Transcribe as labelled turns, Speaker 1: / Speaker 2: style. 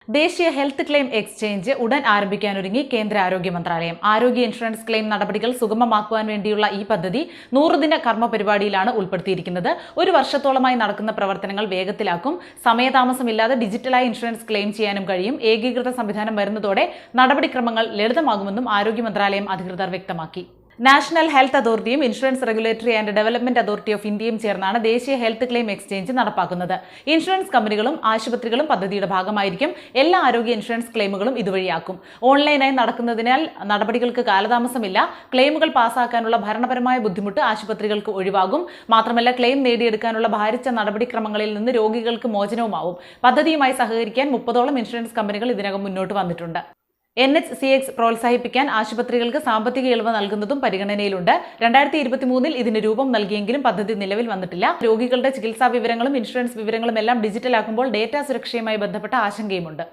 Speaker 1: ദേശീയ health claim exchange ഉടൻ ആരംഭിക്കാനൊരുങ്ങി കേന്ദ്ര ആരോഗ്യ മന്ത്രാലയം. ആരോഗ്യ ഇൻഷുറൻസ് ക്ലെയിം നടപടികൾ സുഗമമാക്കുവാൻ വേണ്ടിയുള്ള ഈ പദ്ധതി 100 ദിന കർമ്മ പരിപാടിയിലാണ് ഉൾപ്പെടുത്തിയിരിക്കുന്നത്. ഒരു വർഷത്തോളമായി നടക്കുന്ന പ്രവർത്തനങ്ങൾ വേഗത്തിലാക്കും. സമയതാമസമില്ലാതെ ഡിജിറ്റലായി ഇൻഷുറൻസ് ക്ലെയിം ചെയ്യാനും കഴിയും. ഏകീകൃത സംവിധാനം വരുന്നതോടെ നടപടിക്രമങ്ങൾ ലളിതമാകുമെന്നും ആരോഗ്യ മന്ത്രാലയം അധികൃതർ വ്യക്തമാക്കി. നാഷണൽ ഹെൽത്ത് അതോറിറ്റിയും insurance regulatory and development authority of ഇന്ത്യയും ചേർന്നാണ് ദേശീയ ഹെൽത്ത് ക്ലെയിം എക്സ്ചേഞ്ച് നടപ്പാക്കുന്നത്. ഇൻഷുറൻസ് കമ്പനികളും ആശുപത്രികളും പദ്ധതിയുടെ ഭാഗമായിരിക്കും. എല്ലാ ആരോഗ്യ ഇൻഷുറൻസ് ക്ലെയിമുകളും ഇതുവഴിയാക്കും. ഓൺലൈനായി നടക്കുന്നതിനാൽ നടപടികൾക്ക് കാലതാമസമില്ല. ക്ലെയിമുകൾ പാസ്സാക്കാനുള്ള ഭരണപരമായ ബുദ്ധിമുട്ട് ആശുപത്രികൾക്ക് ഒഴിവാകും. മാത്രമല്ല, ക്ലെയിം നേടിയെടുക്കാനുള്ള ഭാരിച്ച നടപടിക്രമങ്ങളിൽ നിന്ന് രോഗികൾക്ക് മോചനവുമാവും. പദ്ധതിയുമായി സഹകരിക്കാൻ 30ഓളം ഇൻഷുറൻസ് കമ്പനികൾ ഇതിനകം മുന്നോട്ട് വന്നിട്ടുണ്ട്. NHCX പ്രോത്സാഹിപ്പിക്കാൻ ആശുപത്രികൾക്ക് സാമ്പത്തിക ഇളവ് നൽകുന്നതും പരിഗണനയിലുണ്ട്. 2023 ഇതിന് രൂപം നൽകിയെങ്കിലും പദ്ധതി നിലവിൽ വന്നിട്ടില്ല. രോഗികളുടെ ചികിത്സാ വിവരങ്ങളും ഇൻഷുറൻസ് വിവരങ്ങളും എല്ലാം ഡിജിറ്റലാക്കുമ്പോൾ ഡേറ്റ സുരക്ഷയുമായി ബന്ധപ്പെട്ട ആശങ്കയുമുണ്ട്.